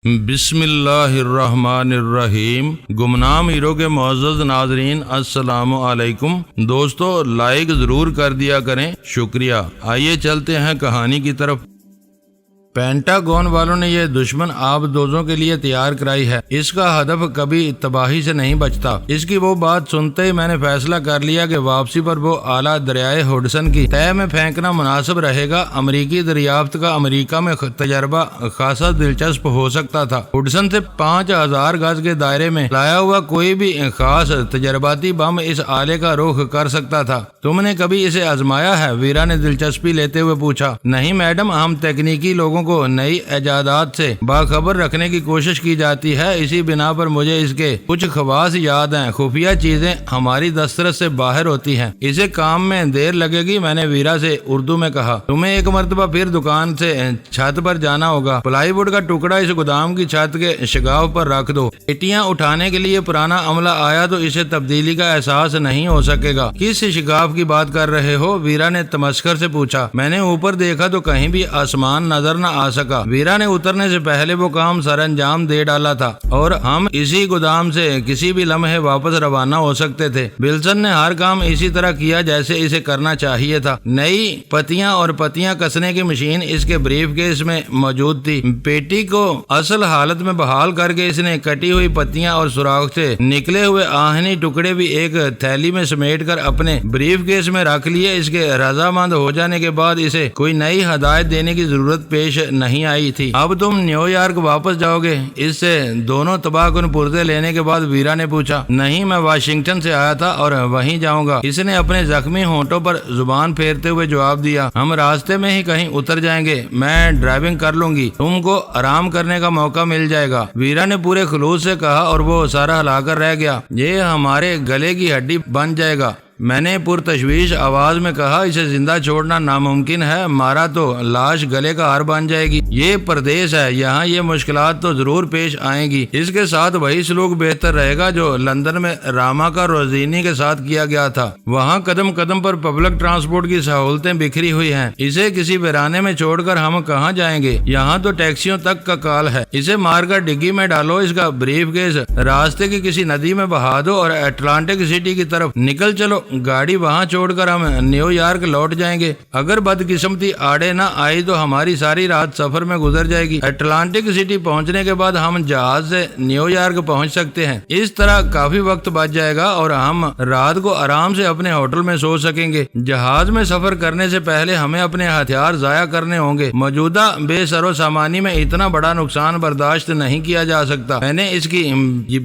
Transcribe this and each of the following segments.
بسم اللہ الرحمن الرحیم۔ گمنام ہیرو کے معزز ناظرین السلام علیکم۔ دوستو لائک ضرور کر دیا کریں، شکریہ۔ آئیے چلتے ہیں کہانی کی طرف۔ پینٹاگون والوں نے یہ دشمن آب دوزوں کے لیے تیار کرائی ہے، اس کا ہدف کبھی تباہی سے نہیں بچتا۔ اس کی وہ بات سنتے ہی میں نے فیصلہ کر لیا کہ واپسی پر وہ آلہ دریائے ہڈسن کی تہہ میں پھینکنا مناسب رہے گا۔ امریکی دریافت کا امریکہ میں تجربہ خاصا دلچسپ ہو سکتا تھا۔ ہڈسن سے 5000 گز کے دائرے میں لایا ہوا کوئی بھی خاص تجرباتی بم اس آلے کا رخ کر سکتا تھا۔ تم نے کبھی اسے آزمایا ہے؟ ویرا نے دلچسپی لیتے ہوئے پوچھا۔ نہیں میڈم، ہم تکنیکی لوگوں کو نئی ایجادات سے باخبر رکھنے کی کوشش کی جاتی ہے، اسی بنا پر مجھے اس کے کچھ خواص یاد ہیں۔ خفیہ چیزیں ہماری دسترس سے باہر ہوتی ہیں، اسے کام میں دیر لگے گی، میں نے ویرا سے اردو میں کہا۔ تمہیں ایک مرتبہ پھر دکان سے چھت پر جانا ہوگا، پلائی ووڈ کا ٹکڑا اس گودام کی چھت کے شگاف پر رکھ دو۔ پیٹیاں اٹھانے کے لیے پرانا عملہ آیا تو اسے تبدیلی کا احساس نہیں ہو سکے گا۔ کس شگاف کی بات کر رہے ہو؟ ویرا نے تمسخر سے پوچھا۔ میں نے اوپر دیکھا تو کہیں بھی آسمان نظر نہ آ سکا۔ ویرا نے اترنے سے پہلے وہ کام سر انجام دے ڈالا تھا اور ہم اسی گودام سے کسی بھی لمحے واپس روانہ ہو سکتے تھے۔ ولسن نے ہر کام اسی طرح کیا جیسے اسے کرنا چاہیے تھا۔ نئی پتیاں اور پتیاں کسنے کی مشین اس کے بریف کیس میں موجود تھی۔ پیٹی کو اصل حالت میں بحال کر کے اس نے کٹی ہوئی پتیاں اور سوراخ سے نکلے ہوئے آہنی ٹکڑے بھی ایک تھیلی میں سمیٹ کر اپنے بریف کیس میں رکھ لیے۔ اس کے رضامند ہو جانے کے بعد اسے کوئی نئی ہدایت دینے کی ضرورت پیش نہیں آئی تھی۔ اب تم نیو یارک واپس جاؤ گے؟ اس سے دونوں تباہ کن پرزے لینے کے بعد ویرا نے پوچھا۔ نہیں، میں واشنگٹن سے آیا تھا اور وہیں جاؤں گا، اس نے اپنے زخمی ہونٹوں پر زبان پھیرتے ہوئے جواب دیا۔ ہم راستے میں ہی کہیں اتر جائیں گے، میں ڈرائیونگ کر لوں گی، تم کو آرام کرنے کا موقع مل جائے گا، ویرا نے پورے خلوص سے کہا اور وہ سارا ہلا کر رہ گیا۔ یہ ہمارے گلے کی ہڈی بن جائے گا، میں نے پرتشویش آواز میں کہا۔ اسے زندہ چھوڑنا ناممکن ہے، مارا تو لاش گلے کا ہار بن جائے گی۔ یہ پردیس ہے، یہاں یہ مشکلات تو ضرور پیش آئیں گی۔ اس کے ساتھ وہی سلوک بہتر رہے گا جو لندن میں راما کا روزینی کے ساتھ کیا گیا تھا۔ وہاں قدم قدم پر پبلک ٹرانسپورٹ کی سہولتیں بکھری ہوئی ہیں۔ اسے کسی ویرانے میں چھوڑ کر ہم کہاں جائیں گے؟ یہاں تو ٹیکسیوں تک کا کال ہے۔ اسے مار کر ڈگی میں ڈالو، اس کا بریف کیس راستے کی کسی ندی میں بہا دو اور اٹلانٹک سٹی کی طرف نکل چلو۔ گاڑی وہاں چھوڑ کر ہم نیو یارک لوٹ جائیں گے۔ اگر بدقسمتی آڑے نہ آئی تو ہماری ساری رات سفر میں گزر جائے گی۔ اٹلانٹک سٹی پہنچنے کے بعد ہم جہاز سے نیو یارک پہنچ سکتے ہیں، اس طرح کافی وقت بچ جائے گا اور ہم رات کو آرام سے اپنے ہوٹل میں سو سکیں گے۔ جہاز میں سفر کرنے سے پہلے ہمیں اپنے ہتھیار ضائع کرنے ہوں گے۔ موجودہ بے سر و سامانی میں اتنا بڑا نقصان برداشت نہیں کیا جا سکتا۔ میں نے اس کی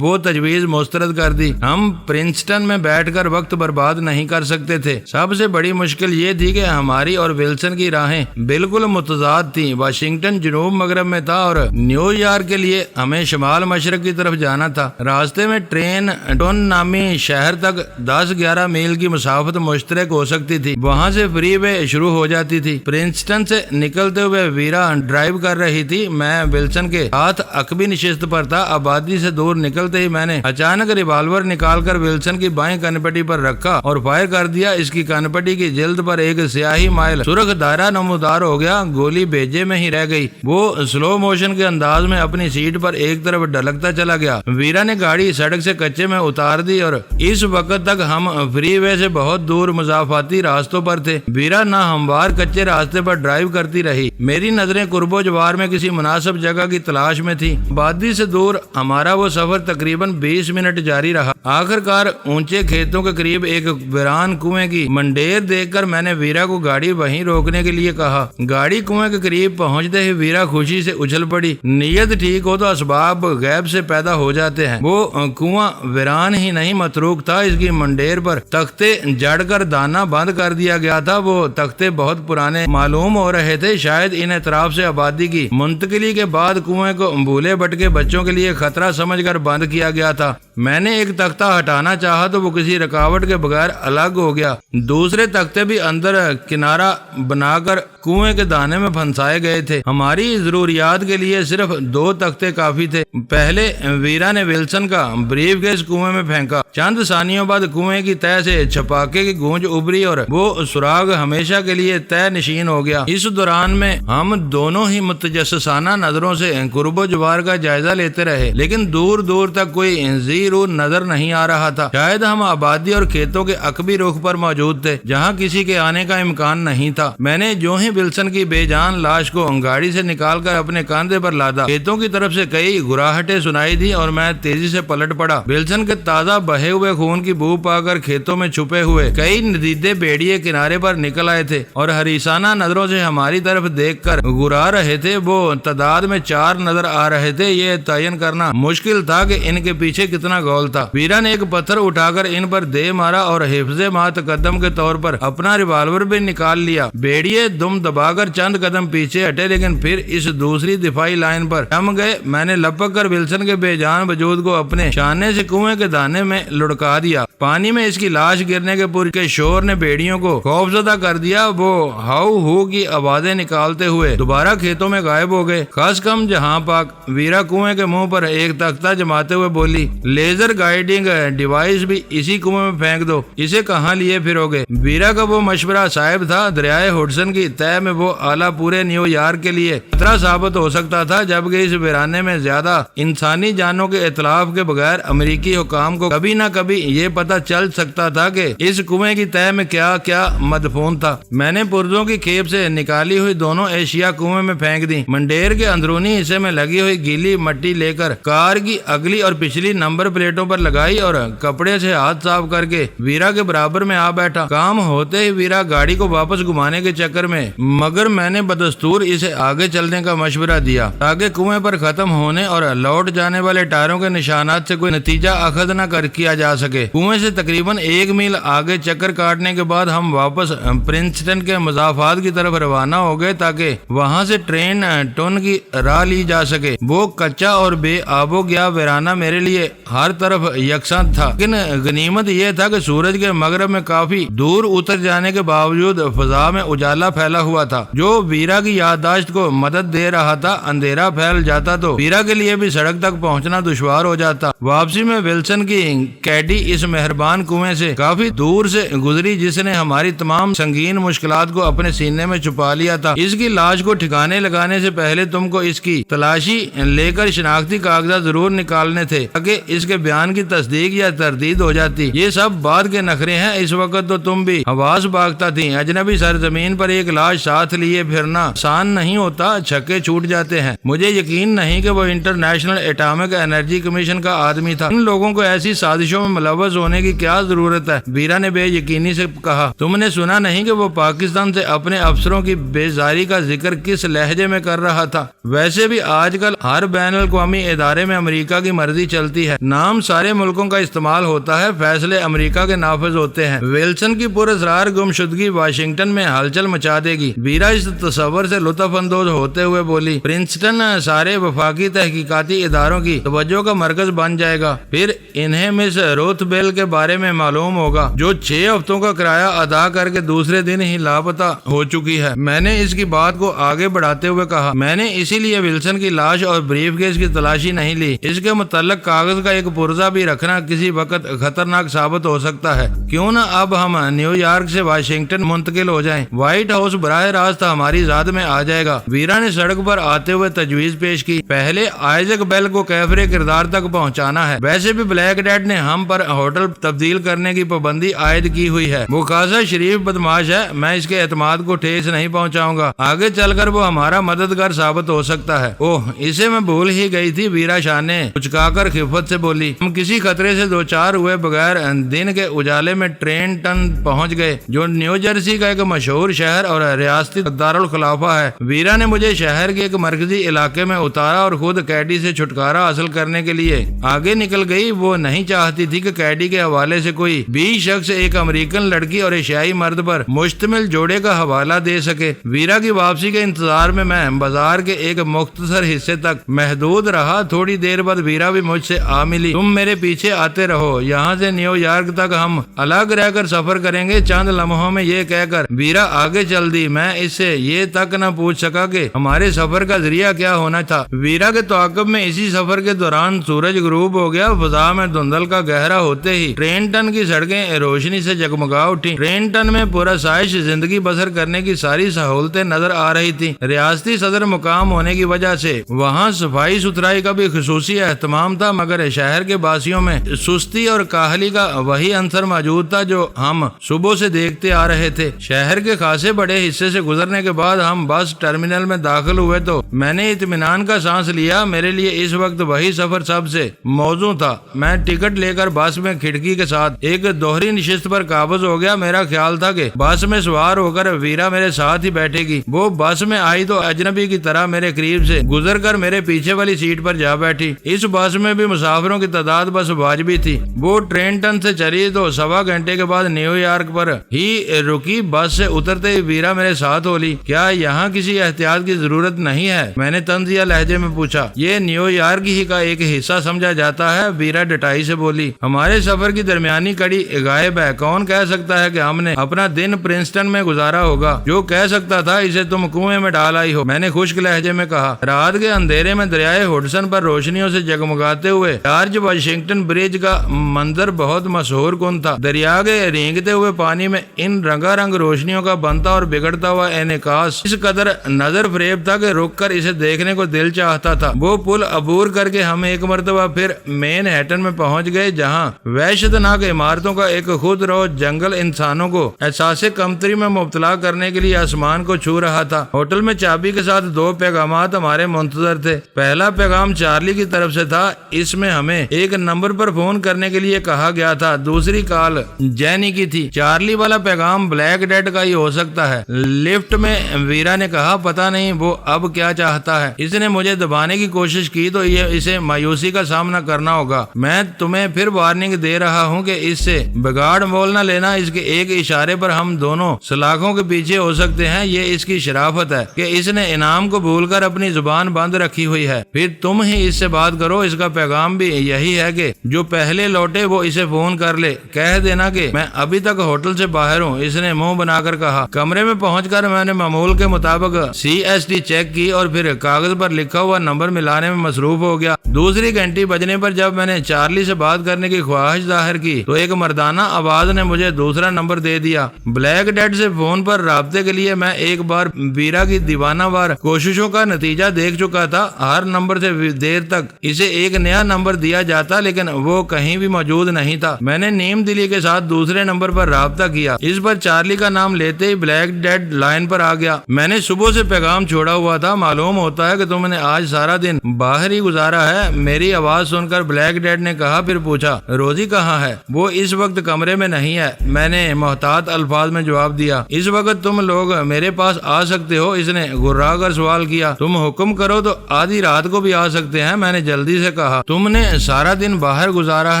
وہ تجویز مسترد کر دی۔ ہم پرنسٹن میں بیٹھ کر وقت برباد نہیں کر سکتے تھے۔ سب سے بڑی مشکل یہ تھی کہ ہماری اور ولسن کی راہیں بالکل متضاد تھیں۔ واشنگٹن جنوب مغرب میں تھا اور نیو یارک کے لیے ہمیں شمال مشرق کی طرف جانا تھا۔ راستے میں ٹرین ٹون نامی شہر تک 10-11 میل کی مسافت مشترک ہو سکتی تھی، وہاں سے فری وے شروع ہو جاتی تھی۔ پرنسٹن سے نکلتے ہوئے ویرا ڈرائیو کر رہی تھی، میں ولسن کے ہاتھ عقبی نشست پر تھا۔ آبادی سے دور نکلتے ہی میں نے اچانک ریوالور نکال کر ولسن کی بائیں کنپٹی پر رکھا اور فائر کر دیا۔ اس کی کنپٹی کی جلد پر ایک سیاہی مائل سرخ دائرہ نمودار ہو گیا، گولی بھیجے میں ہی رہ گئی۔ وہ سلو موشن کے انداز میں اپنی سیٹ پر ایک طرف ڈھلکتا چلا گیا۔ ویرا نے گاڑی سڑک سے کچے میں اتار دی اور اس وقت تک ہم فری وے سے بہت دور مضافاتی راستوں پر تھے۔ ویرا نہ ہموار کچے راستے پر ڈرائیو کرتی رہی، میری نظریں قرب و جوار میں کسی مناسب جگہ کی تلاش میں تھی۔ آبادی سے دور ہمارا وہ سفر تقریباً 20 منٹ جاری رہا۔ آخر کار اونچے کھیتوں کے قریب ایک ویران کنویں کی منڈیر دیکھ کر میں نے ویرا کو گاڑی وہیں روکنے کے لیے کہا۔ گاڑی کنویں کے قریب پہنچتے ہی ویرا خوشی سے اچھل پڑی۔ نیت ٹھیک ہو تو اسباب غیب سے پیدا ہو جاتے ہیں۔ وہ کنواں ویران ہی نہیں متروک تھا، اس کی منڈیر پر تختے جڑ کر دانا بند کر دیا گیا تھا۔ وہ تختے بہت پرانے معلوم ہو رہے تھے، شاید ان اطراف سے آبادی کی منتقلی کے بعد کنویں کو بھولے بھٹکے بچوں کے لیے خطرہ سمجھ کر بند کیا گیا تھا۔ میں نے ایک تختہ ہٹانا چاہا تو وہ کسی رکاوٹ کے بغیر الگ ہو گیا۔ دوسرے تختے بھی اندر کنارہ بنا کر کنویں کے دانے میں پھنسائے گئے تھے۔ ہماری ضروریات کے لیے صرف 2 تختے کافی تھے۔ پہلے ویرا نے ولسن کا بریف کیس کنویں میں پھینکا۔ چند ثانیوں بعد کنویں کی تہہ سے چھپاکے کی گونج ابھری اور وہ سراغ ہمیشہ کے لیے تہہ نشین ہو گیا۔ اس دوران میں ہم دونوں ہی متجسسانہ نظروں سے قرب و جوار کا جائزہ لیتے رہے، لیکن دور دور تک کوئی زیرو نظر نہیں آ رہا تھا۔ شاید ہم آبادی اور کھیتوں کے عقبی رخ پر موجود تھے جہاں کسی کے آنے کا امکان نہیں تھا۔ میں نے جو ہی ولسن کی بے جان لاش کو گاڑی سے نکال کر اپنے کاندھے پر لادا، کھیتوں کی طرف سے کئی گراہٹیں سنائی دی اور میں تیزی سے پلٹ پڑا۔ ولسن کے تازہ بہے ہوئے خون کی بو پا کر کھیتوں میں چھپے ہوئے کئی ندیدے بیڑیے کنارے پر نکل آئے تھے اور حریصانہ نظروں سے ہماری طرف دیکھ کر گرا رہے تھے۔ وہ تعداد میں 4 نظر آ رہے تھے۔ یہ تعین کرنا مشکل تھا کہ ان کے پیچھے کتنا گول تھا۔ ویرا نے ایک پتھر اٹھا کر ان پر دے مارا اور حفظ ما تقدم کے طور پر اپنا ریوالور بھی نکال لیا۔ بیڑیے دم دبا کر چند قدم پیچھے ہٹے، لیکن پھر اس دوسری دفاعی لائن پر جم گئے۔ میں نے لپک کر ولسن کے بے جان وجود کو اپنے شانے سے کنویں کے دانے میں لڑکا دیا۔ پانی میں اس کی لاش گرنے کے پور کے شور نے بیڑیوں کو خوفزدہ کر دیا۔ وہ ہاؤ ہو کی آوازیں نکالتے ہوئے دوبارہ کھیتوں میں غائب ہو گئے۔ خاص کم جہاں پاک۔ ویرا کنویں کے منہ پر ایک تختہ جماتے ہوئے بولی، لیزر گائیڈنگ ڈیوائس بھی اسی کنویں میں پھینک دو، اسے کہاں لیے پھرو گے؟ ویرا کا وہ مشورہ صائب تھا۔ دریائے ہڈسن کی تہہ میں وہ آلہ پورے نیو یارک کے لیے خطرہ ثابت ہو سکتا تھا، جبکہ اس ویرانے میں زیادہ انسانی جانوں کے اطلاف کے بغیر امریکی حکام کو کبھی نہ کبھی یہ پتہ چل سکتا تھا کہ اس کنویں کی تہہ میں کیا کیا مدفون تھا۔ میں نے پرزوں کی کھیپ سے نکالی ہوئی دونوں ایشیا کنویں میں پھینک دی۔ منڈیر کے اندرونی حصے میں لگی ہوئی گیلی مٹی لے کر کار کی اگلی اور پچھلی نمبر پلیٹوں پر لگائی اور کپڑے سے ہاتھ صاف کر کے ویرا کے برابر میں آ بیٹھا۔ کام ہوتے ہی ویرا گاڑی کو واپس گھمانے کے چکر میں، مگر میں نے بدستور اسے آگے چلنے کا مشورہ دیا تاکہ کنویں پر ختم ہونے اور لوٹ جانے والے ٹائروں کے نشانات سے کوئی نتیجہ اخذ نہ کیا جا سکے۔ کنویں سے تقریباً 1 میل آگے چکر کاٹنے کے بعد ہم واپس پرنسٹن کے مضافات کی طرف روانہ ہو گئے تاکہ وہاں سے ٹرین ٹون کی راہ لی جا سکے۔ وہ کچا اور بے آب و گیا ویرانہ میرے لیے ہر طرف یکساں تھا، لیکن غنیمت یہ تھا کہ سورج کے مغرب میں کافی دور اتر جانے کے باوجود فضا میں اجالا پھیلا ہوا تھا جو ویرا کی یادداشت کو مدد دے رہا تھا۔ اندھیرا پھیل جاتا تو ویرا کے لیے بھی سڑک تک پہنچنا دشوار ہو جاتا۔ واپسی میں ولسن کی کیڈی اس مہربان کنویں سے کافی دور سے گزری جس نے ہماری تمام سنگین مشکلات کو اپنے سینے میں چھپا لیا تھا۔ اس کی لاش کو ٹھکانے لگانے سے پہلے تم کو اس کی تلاشی لے کر شناختی کاغذات ضرور نکالنے تھے تاکہ اس کے بیان کی تصدیق یا تردید ہو جاتی۔ یہ سب بعد کے نخرے ہیں، اس وقت تو تم بھی حواس باغتا تھی۔ اجنبی سرزمین پر ایک لاش ساتھ لیے پھرنا آسان نہیں ہوتا، چھکے چھوٹ جاتے ہیں۔ مجھے یقین نہیں کہ وہ انٹرنیشنل ایٹامک انرجی کمیشن کا آدمی تھا۔ ان لوگوں کو ایسی سازشوں میں ملوث ہونے کی کیا ضرورت ہے؟ ویرا نے بے یقینی سے کہا۔ تم نے سنا نہیں کہ وہ پاکستان سے اپنے افسروں کی بیزاری کا ذکر کس لہجے میں کر رہا تھا؟ ویسے بھی آج کل ہر بین الاقوامی ادارے میں امریکہ کی مرضی چلتی ہے، نام سارے ملکوں کا استعمال ہوتا ہے، فیصلے امریکہ کے نافذ ہوتے ہیں۔ ولسن کی پراسرار گمشدگی واشنگٹن میں ہلچل مچا دے گی۔ ویرا اس تصور سے لطف اندوز ہوتے ہوئے بولی، پرنسٹن سارے وفاقی تحقیقاتی اداروں کی توجہ کا مرکز بن جائے گا۔ پھر انہیں مس روتھ بیل کے بارے میں معلوم ہوگا جو 6 ہفتوں کا کرایہ ادا کر کے دوسرے دن ہی لاپتہ ہو چکی ہے۔ میں نے اس کی بات کو آگے بڑھاتے ہوئے کہا، میں نے اسی لیے ولسن کی لاش اور بریف کیس کی تلاشی نہیں لی۔ اس کے متعلق کاغذ کا ایک پرزہ بھی رکھنا کسی وقت خطرناک ثابت ہو سکتا ہے۔ کیوں نہ اب ہم نیو یارک سے واشنگٹن منتقل ہو جائیں، وائٹ ہاؤس براہ راست ہماری ذات میں آ جائے گا۔ ویرا نے سڑک پر آتے ہوئے تجویز پیش کی، پہلے آئزک بیل کو کیفر کردار تک پہنچانا ہے۔ ویسے بھی بلیک ڈیڈ نے ہم پر ہوٹل تبدیل کرنے کی پابندی عائد کی ہوئی ہے۔ وہ خاصا شریف بدماش ہے، میں اس کے اعتماد کو ٹھیس نہیں پہنچاؤں گا۔ آگے چل کر وہ ہمارا مددگار ثابت ہو سکتا ہے۔ اوہ، اسے میں بھول ہی گئی تھی، ویرا شاہ نے کچکا کر خفت سے بولی۔ ہم کسی خطرے سے دوچار ہوئے بغیر دن کے اجالے میں ٹرین ٹن پہنچ گئے جو نیو جرسی کا ایک مشہور شہر اور ریاستی دارالخلافہ ہے۔ ویرا نے مجھے شہر کے ایک مرکزی علاقے میں اتارا اور خود کیڈی سے چھٹکارا حاصل کرنے کے لیے آگے نکل گئی۔ وہ نہیں چاہتی تھی کہ کیڈی کے کے حوالے سے کوئی 20 شخص ایک امریکن لڑکی اور ایشیائی مرد پر مشتمل جوڑے کا حوالہ دے سکے۔ ویرا کی واپسی کے انتظار میں بازار کے ایک مختصر حصے تک محدود رہا۔ تھوڑی دیر بعد ویرا بھی مجھ سے آ ملی۔ تم میرے پیچھے آتے رہو، یہاں سے نیو یارک تک ہم الگ رہ کر سفر کریں گے۔ چند لمحوں میں یہ کہہ کر ویرا آگے چل دی۔ میں اس سے یہ تک نہ پوچھ سکا کہ ہمارے سفر کا ذریعہ کیا ہونا تھا۔ ویرا کے تعاقب میں اسی سفر کے دوران سورج غروب ہو گیا۔ فضا میں دھندل کا گہرا ہوتے ہی ٹرینٹن کی سڑکیں روشنی سے جگمگا اٹھی۔ ٹرینٹن میں پرآسائش زندگی بسر کرنے کی ساری سہولتیں نظر آ رہی تھی۔ ریاستی صدر مقام ہونے کی وجہ سے وہاں صفائی ستھرائی کا بھی خصوصی اہتمام تھا، مگر شہر کے باسیوں میں سستی اور کاہلی کا وہی عنصر موجود تھا جو ہم صبح سے دیکھتے آ رہے تھے۔ شہر کے خاصے بڑے حصے سے گزرنے کے بعد ہم بس ٹرمینل میں داخل ہوئے تو میں نے اطمینان کا سانس لیا۔ میرے لیے اس وقت وہی سفر سب سے موزوں تھا۔ میں ٹکٹ لے کر بس میں کھڑکی کے ساتھ ایک دوہری نشست پر قابض ہو گیا۔ میرا خیال تھا کہ بس میں سوار ہو کر ویرا میرے ساتھ ہی بیٹھے گی۔ وہ بس میں آئی تو اجنبی کی طرح میرے قریب سے گزر کر میرے پیچھے والی سیٹ پر جا بیٹھی۔ اس بس میں بھی مسافروں کی تعداد بس واجبی تھی۔ وہ ٹرینٹن سے چلی تو 1.25 گھنٹے کے بعد نیو یارک پر ہی رکی۔ بس سے اترتے ہی ویرا میرے ساتھ بولی، کیا یہاں کسی احتیاط کی ضرورت نہیں ہے؟ میں نے طنزیہ لہجے میں پوچھا۔ یہ نیو یارک ہی کا ایک حصہ سمجھا جاتا ہے، ویرا ڈٹائی سے بولی۔ ہمارے سفر کی درمیانی کڑی غائب ہے۔ کون کہہ سکتا ہے کہ ہم نے اپنا دن پرنسٹن میں گزارا ہوگا؟ جو کہہ سکتا تھا اسے تم کنویں میں ڈال آئی ہو، میں نے خشک لہجے میں کہا۔ رات کے اندھیرے میں دریائے ہڈسن پر روشنیوں سے جگمگاتے ہوئے جارج واشنگٹن برج کا منظر بہت مسحور کن تھا۔ دریا کے رینگتے ہوئے پانی میں ان رنگا رنگ روشنیوں کا بنتا اور بگڑتا ہوا انعکاس اس قدر نظر فریب تھا کہ رک کر اسے دیکھنے کو دل چاہتا تھا۔ وہ پل عبور کر کے ہم ایک مرتبہ پھر مین ہیٹن میں پہنچ گئے، جہاں وحشتناک عمارتوں کا ایک خود رو جنگل انسانوں کو احساس کمتری میں مبتلا کرنے کے لیے آسمان کو چھو رہا تھا۔ ہوٹل میں چابی کے ساتھ 2 پیغامات ہمارے منتظر تھے۔ پہلا پیغام چارلی کی طرف سے تھا، اس میں ہمیں ایک نمبر پر فون کرنے کے لیے کہا گیا تھا۔ دوسری کال جینی کی تھی۔ چارلی والا پیغام بلیک ڈیڈ کا ہی ہو سکتا ہے۔ لفٹ میں ویرا نے کہا، پتہ نہیں وہ اب کیا چاہتا ہے۔ اس نے مجھے دبانے کی کوشش کی تو اسے مایوسی کا سامنا کرنا ہوگا۔ میں تمہیں پھر وارننگ دے رہا ہوں کہ اس سے بگاڑ مول نہ لینا۔ اس کے ایک اشارے پر ہم دونوں سلاخوں کے پیچھے ہو سکتے ہیں۔ یہ اس کی شرافت ہے کہ اس نے انعام کو بھول کر اپنی زبان بند رکھی ہوئی ہے۔ پھر تم ہی اس سے بات کرو۔ اس کا پیغام بھی یہی ہے کہ جو پہلے لوٹے وہ اسے فون کر لے۔ کہہ دینا کہ میں ابھی تک ہوٹل سے باہر ہوں۔ اس نے منہ بنا کر کہا۔ کمرے میں پہنچ کر میں نے معمول کے مطابق CST چیک کی اور پھر کاغذ پر لکھا ہوا نمبر ملانے میں مصروف ہو گیا۔ دوسری گھنٹی بجنے پر جب میں نے چارلی سے بات کرنے کی خواہش ظاہر کی تو ایک مردانہ آواز نے مجھے دوسرا نمبر دے دیا۔ بلیک ڈیڈ سے فون پر رابطے کے لیے میں ایک بار ویرا کی دیوانہ وار کوششوں کا نتیجہ دیکھ چکا تھا۔ ہر نمبر سے دیر تک اسے ایک نیا نمبر دیا جاتا لیکن وہ کہیں بھی موجود نہیں تھا۔ میں نے نیم دلی کے ساتھ دوسرے نمبر پر رابطہ کیا۔ اس پر چارلی کا نام لیتے ہی بلیک ڈیڈ لائن پر آ گیا۔ میں نے صبح سے پیغام چھوڑا ہوا تھا۔ معلوم ہوتا ہے کہ تم نے آج سارا دن باہر ہی گزارا ہے۔ میری آواز سن کر بلیک ڈیڈ نے کہا، پھر پوچھا، روزی کہاں ہے؟ وہ اس وقت کمرے میں نہیں ہے، میں نے محتاط الفاظ میں جواب دیا۔ اس وقت تم لوگ میرے پاس آ سکتے ہو؟ اس نے گرا کر سوال کیا۔ تم حکم کرو تو آدھی رات کو بھی آ سکتے ہیں، میں نے جلدی سے کہا۔ تم نے سارا دن باہر گزارا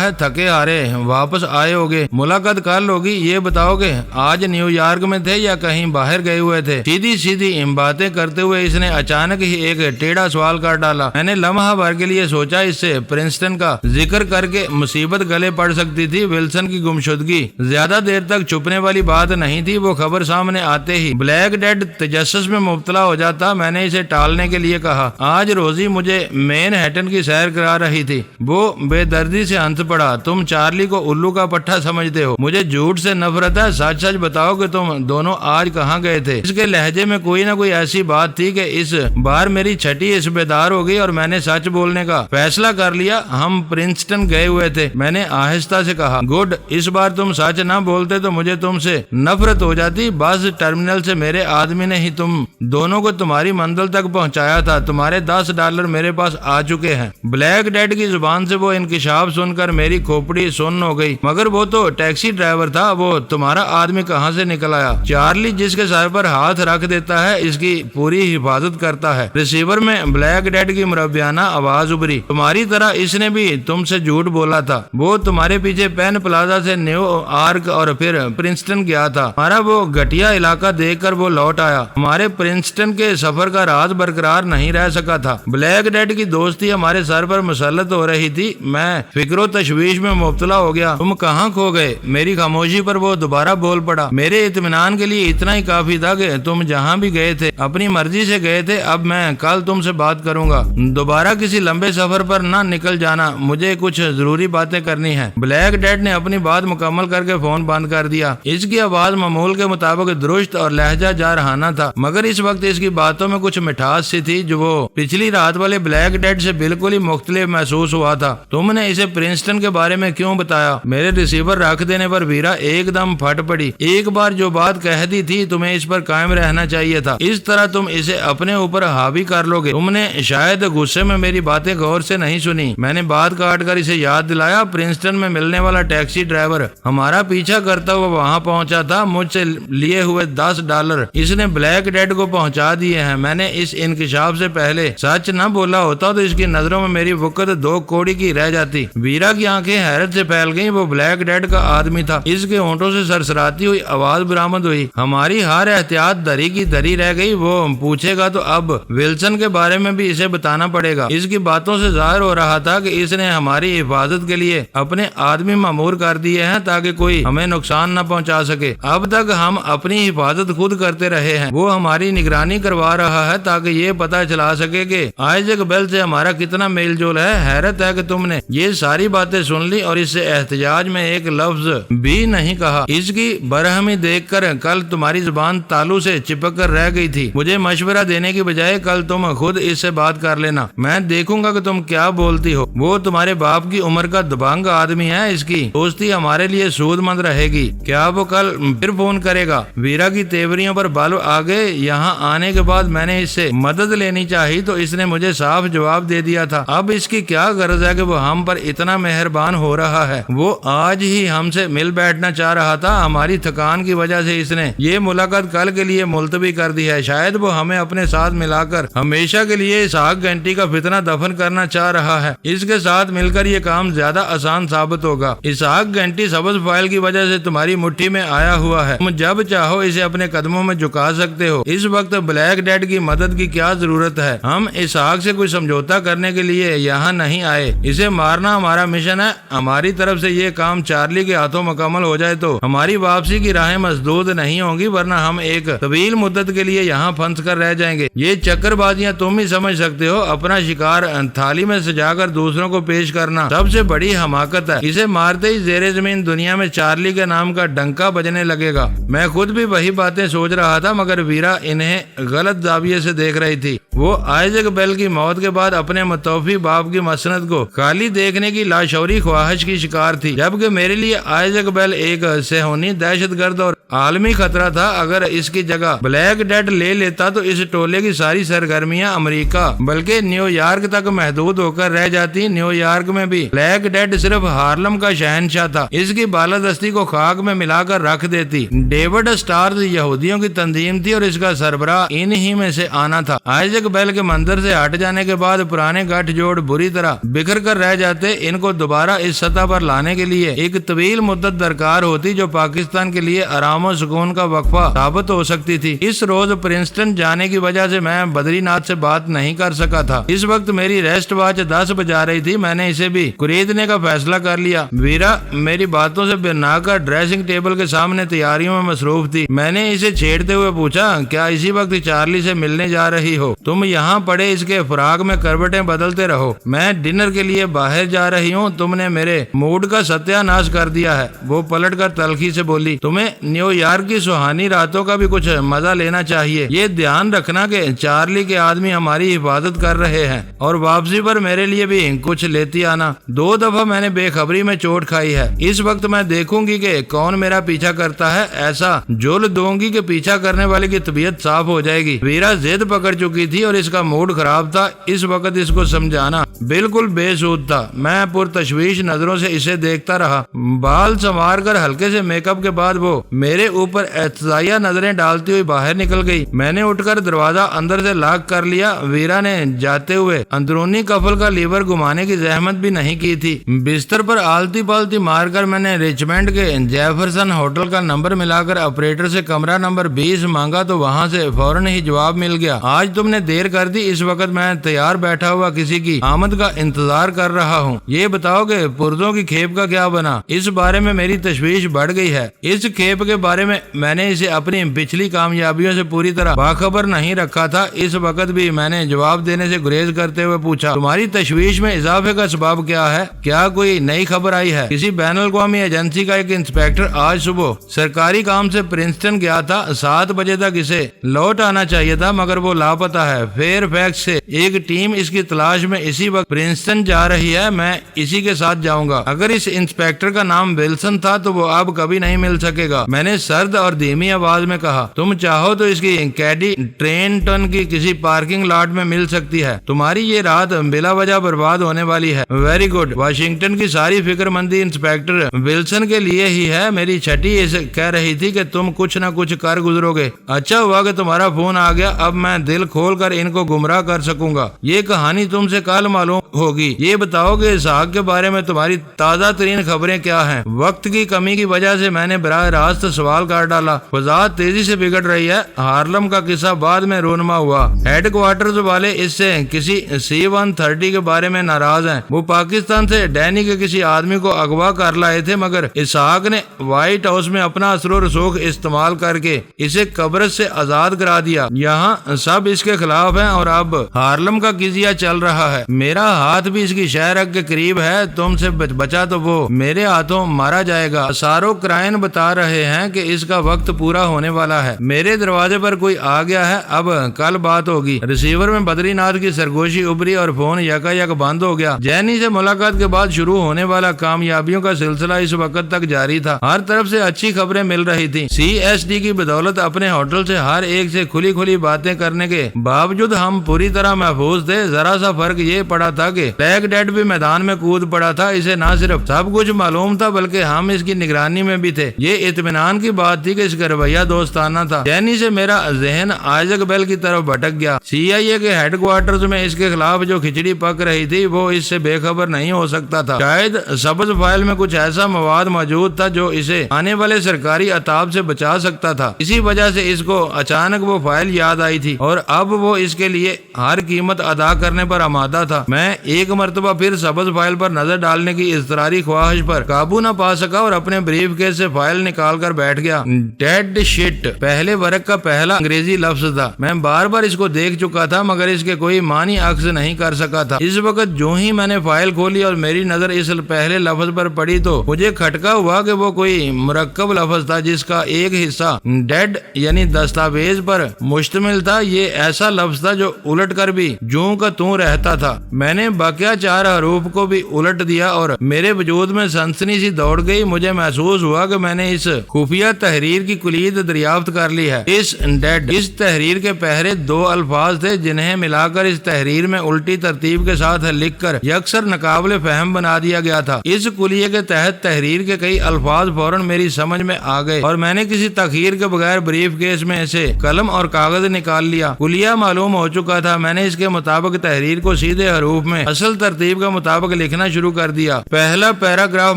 ہے، تھکے ہارے واپس آئے ہوگے، ملاقات کل ہوگی۔ یہ بتاؤ کہ آج نیو یارک میں تھے یا کہیں باہر گئے ہوئے تھے؟ سیدھی سیدھی باتیں کرتے ہوئے اس نے اچانک ہی ایک ٹیڑھا سوال کر ڈالا۔ میں نے لمحہ بھر کے لیے سوچا اس سے پرنسٹن کا ذکر کر کے مصیبت گلے پڑ سکتی تھی۔ ولسن کی گمشدگی زیادہ دیر تک چھپنے والی بات نہیں تھی۔ وہ خبر سامنے آتے ہی بلیک ڈیڈ تجسس میں مبتلا ہو جاتا۔ میں نے اسے ٹالنے کے لیے کہا، آج روزی مجھے مین ہیٹن کی سیر کرا رہی تھی۔ وہ بے دردی سے ہنس پڑا۔ تم چارلی کو الو کا پٹھا سمجھتے ہو؟ مجھے جھوٹ سے نفرت ہے۔ سچ سچ بتاؤ کہ تم دونوں آج کہاں گئے تھے؟ اس کے لہجے میں کوئی نہ کوئی ایسی بات تھی کہ اس بار میری چھٹی اس بیدار ہو گئی اور میں نے سچ بولنے کا فیصلہ کر لیا۔ ہم پرنسٹن گئے ہوئے تھے، میں نے آہستہ سے کہا۔ گڈ، اس بار تم سچ نہ بولتے تو مجھے تم سے نفرت ہو جاتی۔ بس ٹرمینل سے میرے آدمی نے ہی تم دونوں کو تمہاری منزل تک پہنچایا تھا۔ تمہارے $10 میرے پاس آ چکے ہیں۔ بلیک ڈیڈ کی زبان سے وہ انکشاف سن کر میری کھوپڑی سن ہو گئی۔ مگر وہ تو ٹیکسی ڈرائیور تھا، وہ تمہارا آدمی کہاں سے نکل آیا؟ چارلی جس کے سر پر ہاتھ رکھ دیتا ہے اس کی پوری حفاظت کرتا ہے۔ ریسیور میں بلیک ڈیڈ کی مربیانہ آواز ابھری۔ تمہاری طرح اس نے بھی تم سے جھوٹ بولا تھا۔ وہ تمہاری ہمارے پیچھے پین پلازا سے نیو آرک اور پھر پرنسٹن گیا تھا۔ ہمارا وہ گھٹیا علاقہ دیکھ کر وہ لوٹ آیا۔ ہمارے پرنسٹن کے سفر کا راز برقرار نہیں رہ سکا تھا۔ بلیک ڈیڈ کی دوستی ہمارے سر پر مسلط ہو رہی تھی۔ میں فکر و تشویش میں مبتلا ہو گیا۔ تم کہاں کھو گئے؟ میری خاموشی پر وہ دوبارہ بول پڑا۔ میرے اطمینان کے لیے اتنا ہی کافی تھا کہ تم جہاں بھی گئے تھے اپنی مرضی سے گئے تھے۔ اب میں کل تم سے بات کروں گا۔ دوبارہ کسی لمبے سفر پر نہ نکل جانا، مجھے کچھ ضروری باتیں کرنی ہیں۔ بلیک ڈیڈ نے اپنی بات مکمل کر کے فون بند کر دیا۔ اس کی آواز معمول کے مطابق درست اور لہجہ جارحانہ تھا، مگر اس وقت اس کی باتوں میں کچھ مٹھاس سی تھی جو وہ پچھلی رات والے بلیک ڈیڈ سے بالکل ہی مختلف محسوس ہوا تھا۔ تم نے اسے پرنسٹن کے بارے میں کیوں بتایا؟ میرے ریسیور رکھ دینے پر ویرا ایک دم پھٹ پڑی۔ ایک بار جو بات کہہ دی تھی تمہیں اس پر قائم رہنا چاہیے تھا، اس طرح تم اسے اپنے اوپر حاوی کر لو گے۔ تم نے شاید غصے میں میری باتیں غور سے نہیں سنی۔ میں نے بات کاٹ کر اسے یاد دلایا، پرنسٹن میں ملنے والا ٹیکسی ڈرائیور ہمارا پیچھا کرتا ہوا وہاں پہنچا تھا، مجھ سے لیے ہوئے $10 اس نے بلیک ڈیڈ کو پہنچا دیے ہیں۔ میں نے اس انکشاف سے پہلے سچ نہ بولا ہوتا تو اس کی نظروں میں میری وقت 2 کوڑی کی رہ جاتی۔ ویرا کی آنکھیں حیرت سے پھیل گئیں۔ وہ بلیک ڈیڈ کا آدمی تھا۔ اس کے ہونٹوں سے سرسراتی ہوئی آواز برآمد ہوئی۔ ہماری ہر احتیاط دری کی دری رہ گئی۔ وہ پوچھے گا تو اب ولسن کے بارے میں بھی اسے بتانا پڑے گا۔ اس کی باتوں سے ظاہر ہو رہا تھا کہ اس نے ہماری حفاظت کے لیے اپنے آدمی مامور کر دیے ہیں تاکہ کوئی ہمیں نقصان نہ پہنچا سکے۔ اب تک ہم اپنی حفاظت خود کرتے رہے ہیں، وہ ہماری نگرانی کروا رہا ہے تاکہ یہ پتہ چلا سکے کہ آئزیک بیل سے ہمارا کتنا میل جول ہے۔ حیرت ہے کہ تم نے یہ ساری باتیں سن لی اور اس سے احتجاج میں ایک لفظ بھی نہیں کہا۔ اس کی برہمی دیکھ کر کل تمہاری زبان تالو سے چپک کر رہ گئی تھی۔ مجھے مشورہ دینے کی بجائے کل تم خود اس سے بات کر لینا، میں دیکھوں گا کہ تم کیا بولتی ہو۔ وہ تمہارے باپ کی عمر کا دبنگ آدمی ہے، اس کی دوستی ہمارے لیے سود مند رہے گی۔ کیا وہ کل پھر فون کرے گا؟ ویرا کی تیوریوں پر بالو آگے۔ یہاں آنے کے بعد میں نے اس سے مدد لینی چاہی تو اس نے مجھے صاف جواب دے دیا تھا۔ اب اس کی کیا غرض ہے کہ وہ ہم پر اتنا مہربان ہو رہا ہے؟ وہ آج ہی ہم سے مل بیٹھنا چاہ رہا تھا، ہماری تھکان کی وجہ سے اس نے یہ ملاقات کل کے لیے ملتوی کر دی ہے۔ شاید وہ ہمیں اپنے ساتھ ملا کر ہمیشہ کے لیے اسحاق گینٹی کا فتنہ دفن کرنا چاہ رہا ہے۔ اس کے ساتھ مل کر یہ کام زیادہ آسان ثابت ہوگا۔ اسحاق گینٹی سبز فائل کی وجہ سے تمہاری مٹھی میں آیا ہوا ہے، تم جب چاہو اسے اپنے قدموں میں جھکا سکتے ہو۔ اس وقت بلیک ڈیڈ کی مدد کی کیا ضرورت ہے؟ ہم اسحاق سے کوئی سمجھوتا کرنے کے لیے یہاں نہیں آئے، اسے مارنا ہمارا مشن ہے۔ ہماری طرف سے یہ کام چارلی کے ہاتھوں مکمل ہو جائے تو ہماری واپسی کی راہیں مسدود نہیں ہوں گی، ورنہ ہم ایک طویل مدت کے لیے یہاں پھنس کر رہ جائیں گے۔ یہ چکر بازیاں تم ہی سمجھ سکتے ہو۔ اپنا شکار تھالی میں سجا کر دوسروں کو پیش کرنا سب سے بڑی حماقت ہے۔ اسے مارتے ہی زیر زمین دنیا میں چارلی کے نام کا ڈنکا بجنے لگے گا۔ میں خود بھی وہی باتیں سوچ رہا تھا، مگر ویرا انہیں غلط زاویے سے دیکھ رہی تھی۔ وہ آئزیک بیل کی موت کے بعد اپنے متوفی باپ کی مسند کو خالی دیکھنے کی لاشعوری خواہش کی شکار تھی، جبکہ میرے لیے آئزیک بیل ایک صہیونی دہشت گرد اور عالمی خطرہ تھا۔ اگر اس کی جگہ بلیک ڈیڈ لے لیتا تو اس ٹولے کی ساری سرگرمیاں امریکہ بلکہ نیو یارک تک محدود ہو کر رہ جاتی۔ نیو یارک میں بھی بلیک ڈیڈ صرف ہارلم کا شہنشاہ تھا، اس کی بالادستی کو خاک میں ملا کر رکھ دیتی۔ ڈیوڈ سٹارز یہودیوں کی تنظیم تھی اور اس کا سربراہ انہی میں سے آنا تھا۔ آئزیک بیل کے مندر سے ہٹ جانے کے بعد پرانے گٹھ جوڑ بری طرح بکھر کر رہ جاتے۔ ان کو دوبارہ اس سطح پر لانے کے لیے ایک طویل مدت درکار ہوتی جو پاکستان کے لیے آرام و سکون کا وقفہ ثابت ہو سکتی تھی۔ اس روز پرنسٹن جانے کی وجہ سے میں بدری ناتھ سے بات نہیں کر سکا تھا۔ اس وقت میری ریسٹ واچ 10 بجا رہی تھی۔ میں نے اسے بھی خریدنے کا فیصلہ کر لیا۔ ویرا میری باتوں سے بنا کر ڈریسنگ ٹیبل کے سامنے تیاریوں میں مصروف تھی۔ میں نے اسے چھیڑتے ہوئے پوچھا، کیا اسی وقت چارلی سے ملنے جا رہی ہو؟ تم یہاں پڑے اس کے فراق میں کروٹیں بدلتے رہو، میں ڈنر کے لیے باہر جا رہی ہوں۔ تم نے میرے موڈ کا ستیہ ناش کر دیا ہے۔ وہ پلٹ کر تلخی سے بولی، تمہیں نیو یارک کی سہانی راتوں کا بھی کچھ مزہ لینا چاہیے۔ یہ دھیان رکھنا کہ چارلی کے آدمی ہماری حفاظت کر رہے ہیں اور واپسی پر میرے لیے بھی کچھ لیتی آنا۔ 2 دفعہ میں نے بے خبری میں چوٹ کھائی ہے، اس وقت میں دیکھوں گی کہ کون میرا پیچھا کرتا ہے، ایسا جول دوں گی کہ پیچھا کرنے والے کی طبیعت صاف ہو جائے گی۔ ویرا ضد پکڑ چکی تھی اور اس کا موڈ خراب تھا۔ اس وقت اس کو سمجھانا بالکل بے سود تھا۔ میں پرتشویش نظروں سے اسے دیکھتا رہا۔ بال سنوار کر ہلکے سے میک اپ کے بعد وہ میرے میرے اوپر احتجاجیہ نظریں ڈالتی ہوئی باہر نکل گئی۔ میں نے اٹھ کر دروازہ اندر سے لاک کر لیا۔ ویرا نے جاتے ہوئے اندرونی کفل کا لیور گھمانے کی زحمت بھی نہیں کی تھی۔ بستر پر آلتی پالتی مار کر میں نے ریچمنڈ کے جیفرسن ہوٹل کا نمبر ملا کر آپریٹر سے کمرہ نمبر 20 مانگا تو وہاں سے فوراً ہی جواب مل گیا، آج تم نے دیر کر دی، اس وقت میں تیار بیٹھا ہوا کسی کی آمد کا انتظار کر رہا ہوں۔ یہ بتاؤ کہ پرزوں کی کھیپ کا کیا بنا؟ اس بارے میں میری تشویش بڑھ گئی ہے۔ اس کھیپ کے بارے میں نے اسے اپنی پچھلی کامیابیوں سے پوری طرح باخبر نہیں رکھا تھا۔ اس وقت بھی میں نے جواب دینے سے گریز کرتے ہوئے پوچھا، تمہاری تشویش میں اضافے کا سبب کیا ہے؟ کیا کوئی نئی خبر آئی ہے؟ کسی بین الاقوامی ایجنسی کا ایک انسپیکٹر آج صبح سرکاری کام سے پرنسٹن گیا تھا، 7 بجے تک اسے لوٹ آنا چاہیے تھا مگر وہ لاپتہ ہے۔ فیئر فیکس سے ایک ٹیم اس کی تلاش میں اسی وقت پرنسٹن جا رہی ہے، میں اسی کے ساتھ جاؤں گا۔ اگر اس انسپیکٹر کا نام ولسن تھا تو وہ اب کبھی نہیں مل سکے گا، میں نے سرد اور دھیمی آواز میں کہا۔ تم چاہو تو اس کی کیڈی ٹرینٹن کی کسی پارکنگ لاٹ میں مل سکتی ہے۔ تمہاری یہ رات بلا وجہ برباد ہونے والی ہے۔ Very good. واشنگٹن کی ساری فکر مندی انسپیکٹر ولسن کے لیے ہی ہے۔ میری چھٹی اسے کہہ رہی تھی کہ تم کچھ نہ کچھ کر گزرو گے۔ اچھا ہوا کہ تمہارا فون آ گیا، اب میں دل کھول کر ان کو گمراہ کر سکوں گا۔ یہ کہانی تم سے کل معلوم ہوگی۔ یہ بتاؤ کہ اسحاق کے بارے میں تمہاری تازہ ترین خبریں کیا ہیں؟ وقت کی کمی کی وجہ سے میں نے براہ راست سوال کر ڈالا۔ فضا تیزی سے بگڑ رہی ہے۔ ہارلم کا قصہ بعد میں رونما ہوا۔ ہیڈ کوارٹرز والے اس سے کسی C-130 کے بارے میں ناراض ہیں۔ وہ پاکستان سے ڈینی کے کسی آدمی کو اغوا کر لائے تھے مگر اسحاق نے وائٹ ہاؤس میں اپنا اثر و رسوخ استعمال کر کے اسے قبرص سے آزاد کرا دیا۔ یہاں سب اس کے خلاف ہیں اور اب ہارلم کا قضیہ چل رہا ہے۔ میرا ہاتھ بھی اس کی شہرک کے قریب ہے، تم سے بچا تو وہ میرے ہاتھوں مارا جائے گا۔ سارو کرائن بتا رہے ہیں کہ اس کا وقت پورا ہونے والا ہے۔ میرے دروازے پر کوئی آ گیا ہے، اب کل بات ہوگی۔ ریسیور میں بدری ناتھ کی سرگوشی ابری اور فون یکا یک بند ہو گیا۔ جینی سے ملاقات کے بعد شروع ہونے والا کامیابیوں کا سلسلہ اس وقت تک جاری تھا۔ ہر طرف سے اچھی خبریں مل رہی تھی۔ CSD کی بدولت اپنے ہوٹل سے ہر ایک سے کھلی باتیں کرنے کے باوجود ہم پوری طرح محفوظ تھے۔ ذرا سا فرق یہ پڑا تھا کہ بلیک ڈیڈ بھی میدان میں کود پڑا تھا۔ اسے نہ صرف سب کچھ معلوم تھا بلکہ ہم اس کی نگرانی میں بھی تھے۔ یہ اطمینان کی بات تھی کہ اس کا رویہ دوستانہ تھا۔ جینی سے میرا ذہن آئزک بیل کی طرف بھٹک گیا۔ CIA کے ہیڈ کوارٹرز میں اس کے خلاف جو کھچڑی پک رہی تھی وہ اس سے بے خبر نہیں ہو سکتا تھا۔ شاید سبز فائل میں کچھ ایسا مواد موجود تھا جو اسے آنے والے سرکاری عطاب سے بچا سکتا تھا۔ اسی وجہ سے اس کو اچانک وہ فائل یاد آئی تھی اور اب وہ اس کے لیے ہر قیمت ادا کرنے پر آمادہ تھا۔ میں ایک مرتبہ پھر سبز فائل پر نظر ڈالنے کی اضطراری خواہش پر قابو نہ پا سکا اور اپنے بریف کیس سے فائل نکال کر بیٹھ گیا۔ ڈیڈ شٹ پہلے ورق کا پہلا انگریزی لفظ تھا۔ میں بار بار اس کو دیکھ چکا تھا مگر اس کے کوئی معنی عکس نہیں کر سکا تھا۔ اس وقت جو ہی میں نے فائل کھولی اور میری نظر اس پہلے لفظ پر پڑی تو مجھے کھٹکا ہوا کہ وہ کوئی مرکب لفظ تھا جس کا ایک حصہ ڈیڈ یعنی دستاویز پر مشتمل تھا۔ یہ ایسا لفظ تھا جو الٹ کر بھی جوں کا توں رہتا تھا۔ میں نے باقیہ 4 حروف کو بھی الٹ دیا اور میرے وجود میں سنسنی سی دوڑ گئی۔ مجھے محسوس ہوا کہ میں نے اس خفیہ تحریر کی کلید دریافت کر لی ہے۔ اس ڈیڈ اس تحریر کے پہلے 2 الفاظ تھے جنہیں ملا کر اس تحریر میں الٹی ترتیب کے ساتھ لکھ کر یکسر ناقابل فہم بنا دیا گیا تھا۔ اس کلیے کے تحت تحریر کے کئی الفاظ فوراً میری سمجھ میں آ گئے اور میں نے کسی تاخیر کے بغیر بریف کیس میں سے قلم اور کاغذ نکال لیا۔ کلیہ معلوم ہو چکا تھا۔ میں نے اس کے مطابق تحریر کو سیدھے حروف میں اصل ترتیب کے مطابق لکھنا شروع کر دیا۔ پہلا پیراگراف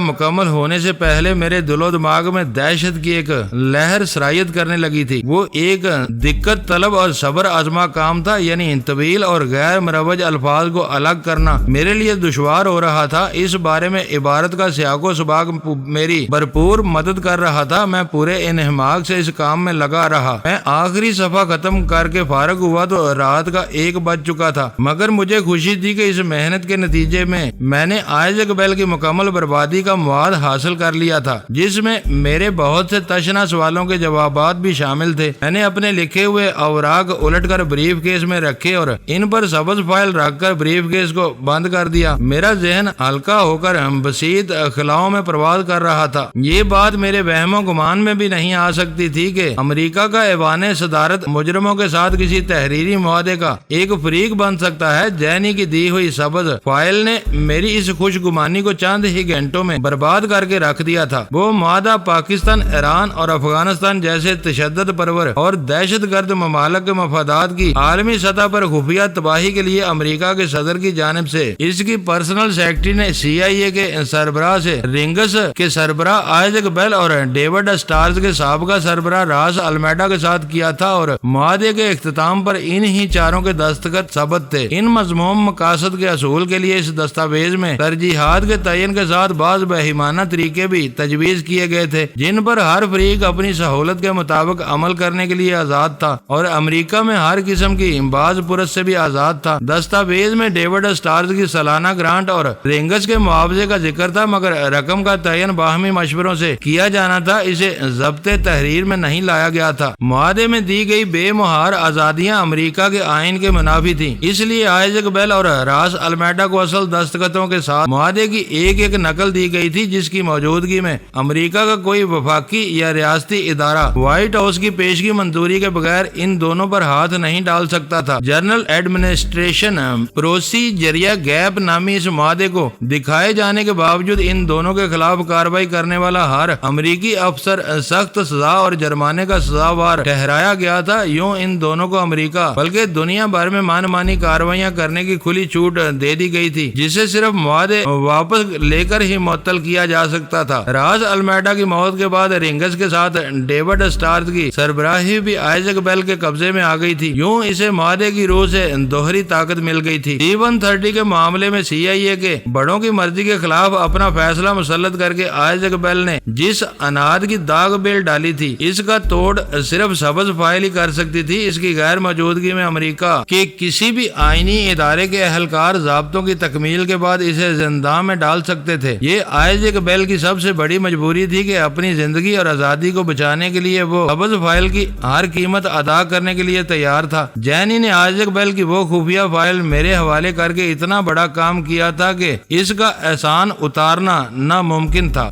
مکمل ہونے سے پہلے میرے دل و دماغ میں دہشت کی ایک لہر سرایت کرنے لگی تھی۔ وہ ایک دقت طلب اور صبر آزما کام تھا، یعنی طویل اور غیر مروج الفاظ کو الگ کرنا میرے لیے دشوار ہو رہا تھا۔ اس بارے میں عبارت کا سیاق و سباق میری بھرپور مدد کر رہا تھا۔ میں پورے انہماک سے اس کام میں لگا رہا۔ میں آخری صفحہ ختم کر کے فارغ ہوا تو رات کا 1 بج چکا تھا مگر مجھے خوشی تھی کہ اس محنت کے نتیجے میں نے آئزک بیل کی مکمل بربادی کا مواد حاصل کر لیا تھا جس میں میرے بہت سے تشنہ سوالوں کے جوابات بھی شامل تھے۔ میں نے اپنے لکھے ہوئے اوراق الٹ کر بریف کیس میں رکھے اور ان پر سبز فائل رکھ کر بریف کیس کو بند کر دیا۔ میرا ذہن ہلکا ہو کر بسیط خلاؤں میں پرواز کر رہا تھا۔ یہ بات میرے وہم و گمان میں بھی نہیں آ سکتی تھی کہ امریکہ کا ایوان صدارت مجرموں کے ساتھ کسی تحریری معاہدے کا ایک فریق بن سکتا ہے۔ جینی کی دی ہوئی سبز فائل نے میری اس خوش گمانی کو چند ہی گھنٹوں میں برباد کر کے رکھ دیا تھا۔ وہ معاہدہ پاکستان، عراق ایران اور افغانستان جیسے تشدد پرور اور دہشت گرد ممالک کے مفادات کی عالمی سطح پر خفیہ تباہی کے لیے امریکہ کے صدر کی جانب سے اس کی پرسنل سیکرٹری نے CIA کے سربراہ سے رنگس کے سربراہ آئزیک بیل اور ڈیوڈ اسٹارز کے سابقہ سربراہ راس المیڈا کے ساتھ کیا تھا، اور معاہدے کے اختتام پر انہی چاروں کے دستخط ثبت تھے۔ ان مضموم مقاصد کے حصول کے لیے اس دستاویز میں ترجیحات کے تعین کے ساتھ بعض بہیمانہ طریقے بھی تجویز کیے گئے تھے جن پر ہر فریق اپنی سہولت کے مطابق عمل کرنے کے لیے آزاد تھا، اور امریکہ میں ہر قسم کی باز پرست سے بھی آزاد تھا۔ دستاویز میں ڈیوڈ اسٹارز کی سالانہ گرانٹ اور رنگس کے معاوضے کا ذکر تھا، مگر رقم کا تعین باہمی مشوروں سے کیا جانا تھا، اسے ضبط تحریر میں نہیں لایا گیا تھا۔ معاہدے میں دی گئی بے مہار آزادیاں امریکہ کے آئین کے منافی تھیں، اس لیے آئزیک بیل اور راس المیڈا کو اصل دستخطوں کے ساتھ معاہدے کی ایک نقل دی گئی تھی، جس کی موجودگی میں امریکہ کا کوئی وفاقی یا ریاستی ادارہ وائٹ ہاؤس کی پیشگی منظوری کے بغیر ان دونوں پر ہاتھ نہیں ڈال سکتا تھا۔ جنرل ایڈمنسٹریشن پروسیجریا گیپ نامی اس معاہدے کو دکھائے جانے کے باوجود ان دونوں کے خلاف کارروائی کرنے والا ہر امریکی افسر سخت سزا اور جرمانے کا سزاوار ٹھہرایا گیا تھا۔ یوں ان دونوں کو امریکہ بلکہ دنیا بھر میں مان مانی کارروائیاں کرنے کی کھلی چھوٹ دے دی گئی تھی، جسے صرف معاہدے واپس لے کر ہی معطل کیا جا سکتا تھا۔ راس المیڈا کی موت کے بعد رنگس کے ساتھ ڈیوڈ اسٹارز کی سربراہی بھی آئزیک بیل کے قبضے میں آ گئی تھی۔ یوں اسے معاہدے کی روح سے دوہری طاقت مل گئی تھی۔ C-130 کے معاملے میں CIA کے بڑوں کی مرضی کے خلاف اپنا فیصلہ مسلط کر کے آئزیک بیل نے جس اناد کی داغ بیل ڈالی تھی، اس کا توڑ صرف سبز فائل ہی کر سکتی تھی۔ اس کی غیر موجودگی میں امریکہ کے کسی بھی آئینی ادارے کے اہلکار ضابطوں کی تکمیل کے بعد اسے زندان میں ڈال سکتے تھے۔ یہ آئزیک بیل کی سب سے بڑی مجبوری تھی کہ اپنی زندگی اور آزادی کو بچانے کے لیے وہ سبز فائل کی ہر قیمت ادا کرنے کے لیے تیار تھا۔ جینی نے آئزیک بیل کی وہ خفیہ فائل میرے حوالے کر کے اتنا بڑا کام کیا تھا کہ اس کا احسان اتارنا ناممکن تھا۔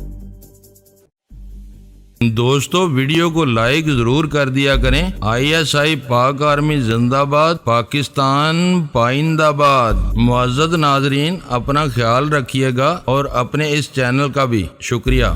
دوستو ویڈیو کو لائک ضرور کر دیا کریں۔ ISI پاک آرمی زندہ باد، پاکستان پائندہ باد۔ معزز ناظرین، اپنا خیال رکھیے گا اور اپنے اس چینل کا بھی شکریہ۔